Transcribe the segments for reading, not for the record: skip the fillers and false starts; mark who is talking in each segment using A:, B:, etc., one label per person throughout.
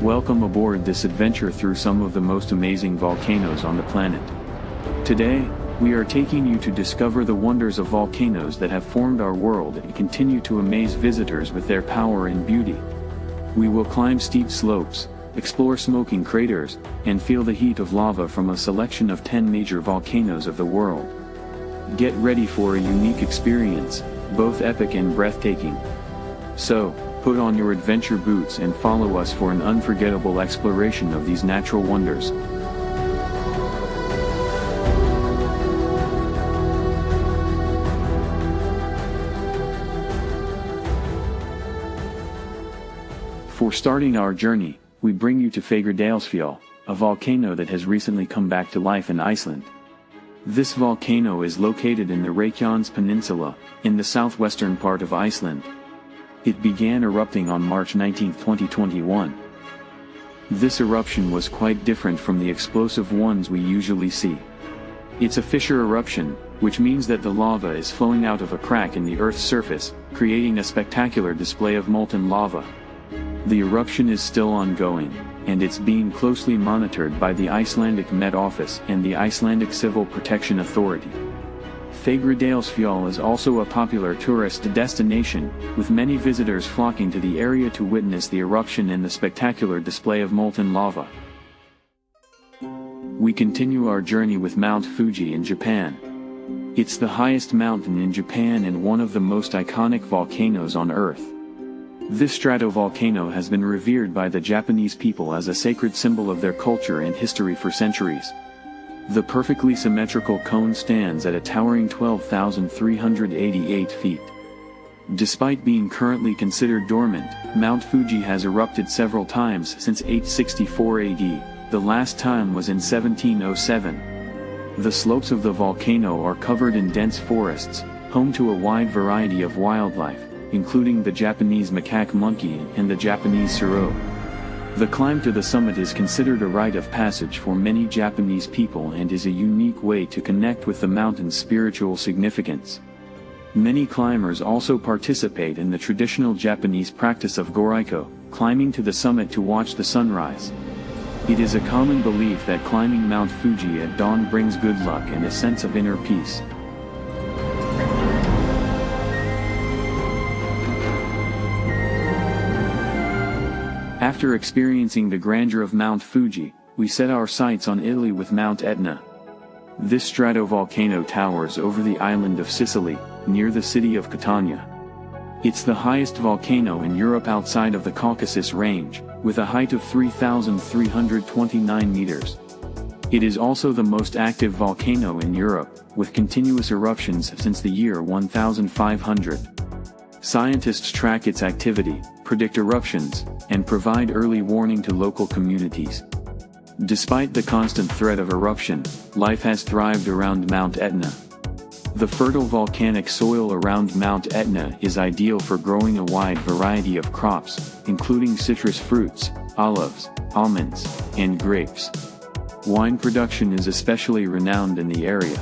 A: Welcome aboard this adventure through some of the most amazing volcanoes on the planet. Today, we are taking you to discover the wonders of volcanoes that have formed our world and continue to amaze visitors with their power and beauty. We will climb steep slopes, explore smoking craters, and feel the heat of lava from a selection of 10 major volcanoes of the world. Get ready for a unique experience, both epic and breathtaking. So, put on your adventure boots and follow us for an unforgettable exploration of these natural wonders. For starting our journey, we bring you to Fagradalsfjall, a volcano that has recently come back to life in Iceland. This volcano is located in the Reykjanes Peninsula, in the southwestern part of Iceland. It began erupting on March 19, 2021. This eruption was quite different from the explosive ones we usually see. It's a fissure eruption, which means that the lava is flowing out of a crack in the Earth's surface, creating a spectacular display of molten lava. The eruption is still ongoing, and it's being closely monitored by the Icelandic Met Office and the Icelandic Civil Protection Authority. Fagradalsfjall is also a popular tourist destination, with many visitors flocking to the area to witness the eruption and the spectacular display of molten lava. We continue our journey with Mount Fuji in Japan. It's the highest mountain in Japan and one of the most iconic volcanoes on Earth. This stratovolcano has been revered by the Japanese people as a sacred symbol of their culture and history for centuries. The perfectly symmetrical cone stands at a towering 12,388 feet. Despite being currently considered dormant, Mount Fuji has erupted several times since 864 AD, the last time was in 1707. The slopes of the volcano are covered in dense forests, home to a wide variety of wildlife, including the Japanese macaque monkey and the Japanese serow. The climb to the summit is considered a rite of passage for many Japanese people and is a unique way to connect with the mountain's spiritual significance. Many climbers also participate in the traditional Japanese practice of goraiko, climbing to the summit to watch the sunrise. It is a common belief that climbing Mount Fuji at dawn brings good luck and a sense of inner peace. After experiencing the grandeur of Mount Fuji, we set our sights on Italy with Mount Etna. This stratovolcano towers over the island of Sicily, near the city of Catania. It's the highest volcano in Europe outside of the Caucasus Range, with a height of 3,329 meters. It is also the most active volcano in Europe, with continuous eruptions since the year 1500. Scientists track its activity, predict eruptions, and provide early warning to local communities. Despite the constant threat of eruption, life has thrived around Mount Etna. The fertile volcanic soil around Mount Etna is ideal for growing a wide variety of crops, including citrus fruits, olives, almonds, and grapes. Wine production is especially renowned in the area.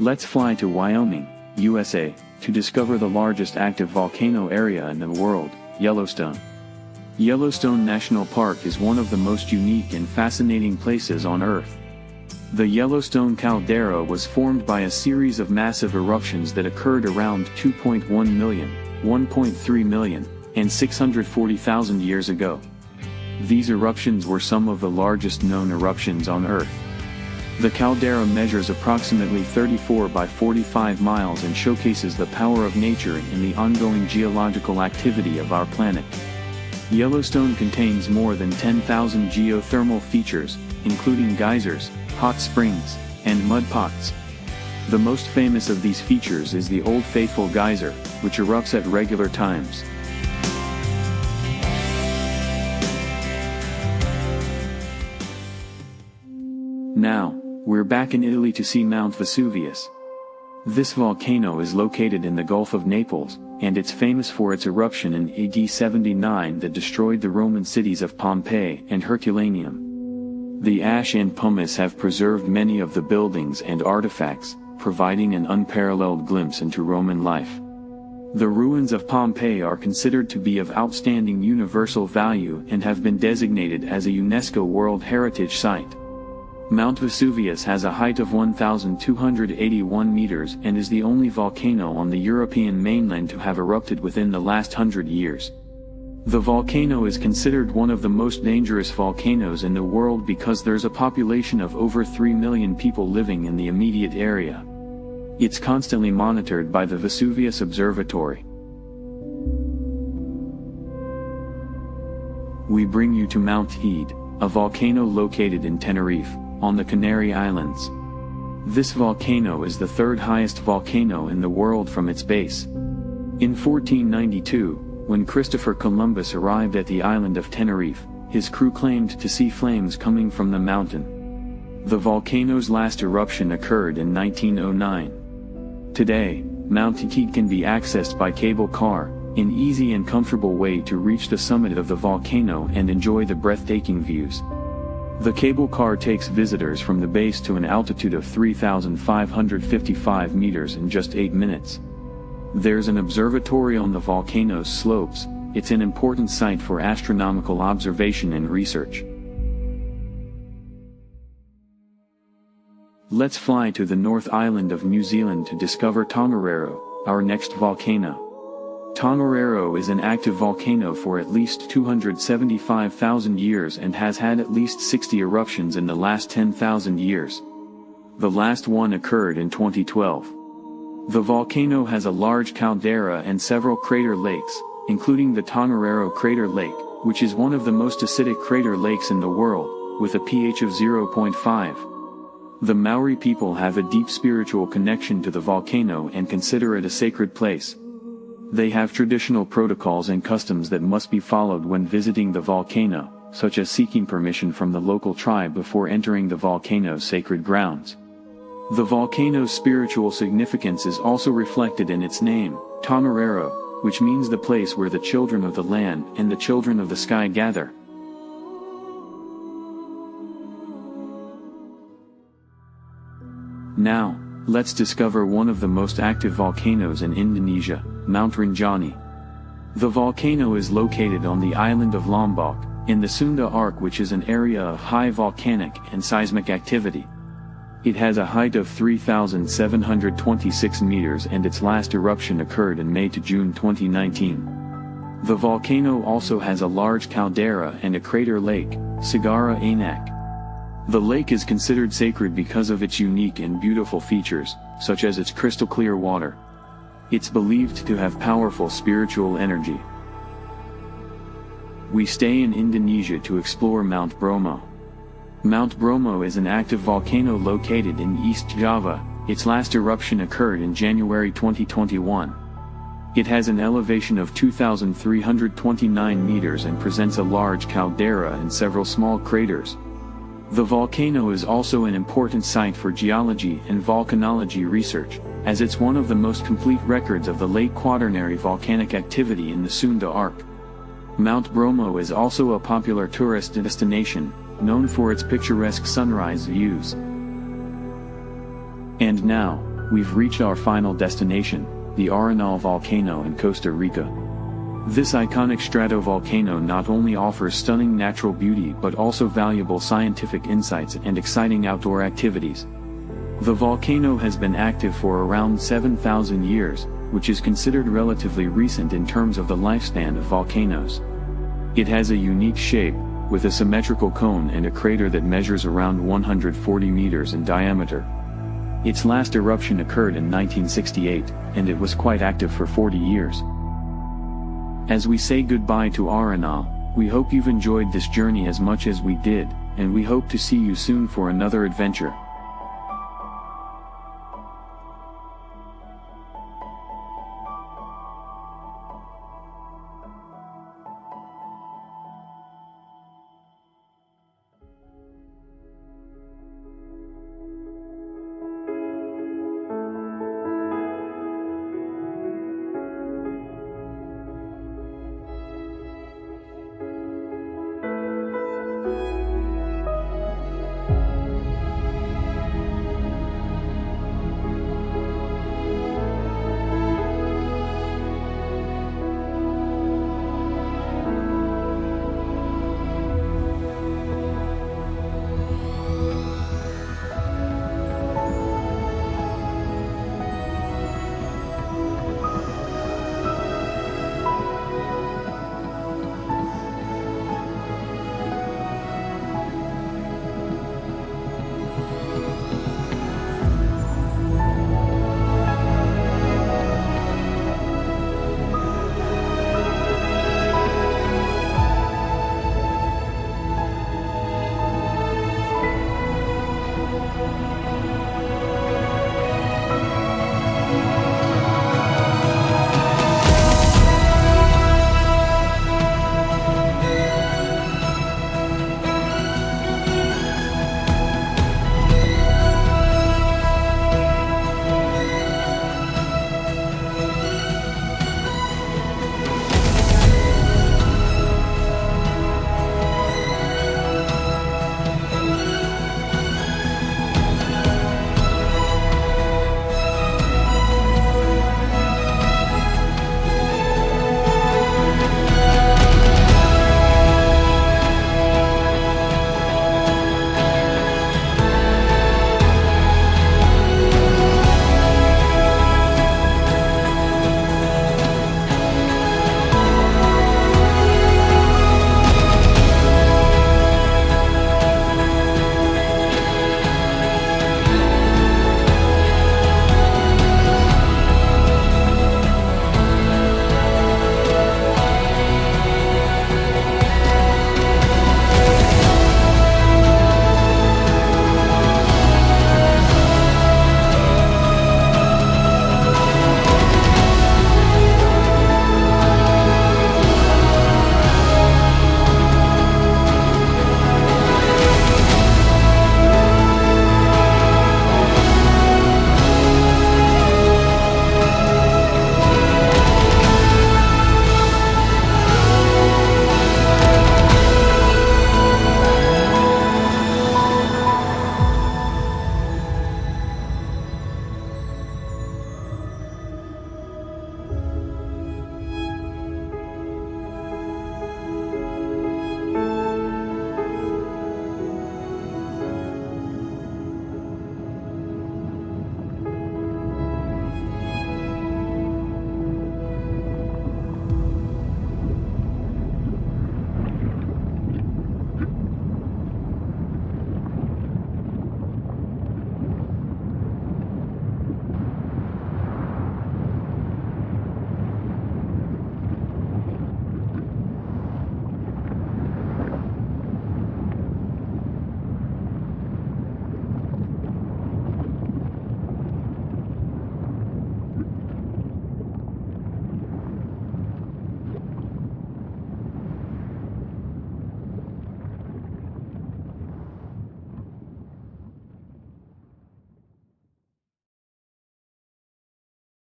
A: Let's fly to Wyoming, USA, to discover the largest active volcano area in the world, Yellowstone. Yellowstone National Park is one of the most unique and fascinating places on Earth. The Yellowstone caldera was formed by a series of massive eruptions that occurred around 2.1 million, 1.3 million, and 640,000 years ago. These eruptions were some of the largest known eruptions on Earth. The caldera measures approximately 34 by 45 miles and showcases the power of nature and the ongoing geological activity of our planet. Yellowstone contains more than 10,000 geothermal features, including geysers, hot springs, and mud pots. The most famous of these features is the Old Faithful geyser, which erupts at regular times. Now, we're back in Italy to see Mount Vesuvius. This volcano is located in the Gulf of Naples, and it's famous for its eruption in AD 79 that destroyed the Roman cities of Pompeii and Herculaneum. The ash and pumice have preserved many of the buildings and artifacts, providing an unparalleled glimpse into Roman life. The ruins of Pompeii are considered to be of outstanding universal value and have been designated as a UNESCO World Heritage Site. Mount Vesuvius has a height of 1,281 meters and is the only volcano on the European mainland to have erupted within the last 100 years. The volcano is considered one of the most dangerous volcanoes in the world because there's a population of over 3 million people living in the immediate area. It's constantly monitored by the Vesuvius Observatory. We bring you to Mount Teide, a volcano located in Tenerife, on the Canary Islands. This volcano is the third highest volcano in the world from its base. In 1492, when Christopher Columbus arrived at the island of Tenerife, his crew claimed to see flames coming from the mountain. The volcano's last eruption occurred in 1909. Today, Mount Teide can be accessed by cable car, an easy and comfortable way to reach the summit of the volcano and enjoy the breathtaking views. The cable car takes visitors from the base to an altitude of 3,555 meters in just 8 minutes. There's an observatory on the volcano's slopes. It's an important site for astronomical observation and research. Let's fly to the North Island of New Zealand to discover Tongariro, our next volcano. Tongariro is an active volcano for at least 275,000 years and has had at least 60 eruptions in the last 10,000 years. The last one occurred in 2012. The volcano has a large caldera and several crater lakes, including the Tongariro Crater Lake, which is one of the most acidic crater lakes in the world, with a pH of 0.5. The Maori people have a deep spiritual connection to the volcano and consider it a sacred place. They have traditional protocols and customs that must be followed when visiting the volcano, such as seeking permission from the local tribe before entering the volcano's sacred grounds. The volcano's spiritual significance is also reflected in its name, Tongariro, which means the place where the children of the land and the children of the sky gather. Now, let's discover one of the most active volcanoes in Indonesia, Mount Rinjani. The volcano is located on the island of Lombok, in the Sunda Arc, which is an area of high volcanic and seismic activity. It has a height of 3,726 meters and its last eruption occurred in May to June 2019. The volcano also has a large caldera and a crater lake, Sagara Anak. The lake is considered sacred because of its unique and beautiful features, such as its crystal clear water. It's believed to have powerful spiritual energy. We stay in Indonesia to explore Mount Bromo. Mount Bromo is an active volcano located in East Java. Its last eruption occurred in January 2021. It has an elevation of 2,329 meters and presents a large caldera and several small craters. The volcano is also an important site for geology and volcanology research, as it's one of the most complete records of the late Quaternary volcanic activity in the Sunda Arc. Mount Bromo is also a popular tourist destination, known for its picturesque sunrise views. And now, we've reached our final destination, the Arenal volcano in Costa Rica. This iconic stratovolcano not only offers stunning natural beauty but also valuable scientific insights and exciting outdoor activities. The volcano has been active for around 7,000 years, which is considered relatively recent in terms of the lifespan of volcanoes. It has a unique shape, with a symmetrical cone and a crater that measures around 140 meters in diameter. Its last eruption occurred in 1968, and it was quite active for 40 years. As we say goodbye to Arenal, we hope you've enjoyed this journey as much as we did, and we hope to see you soon for another adventure.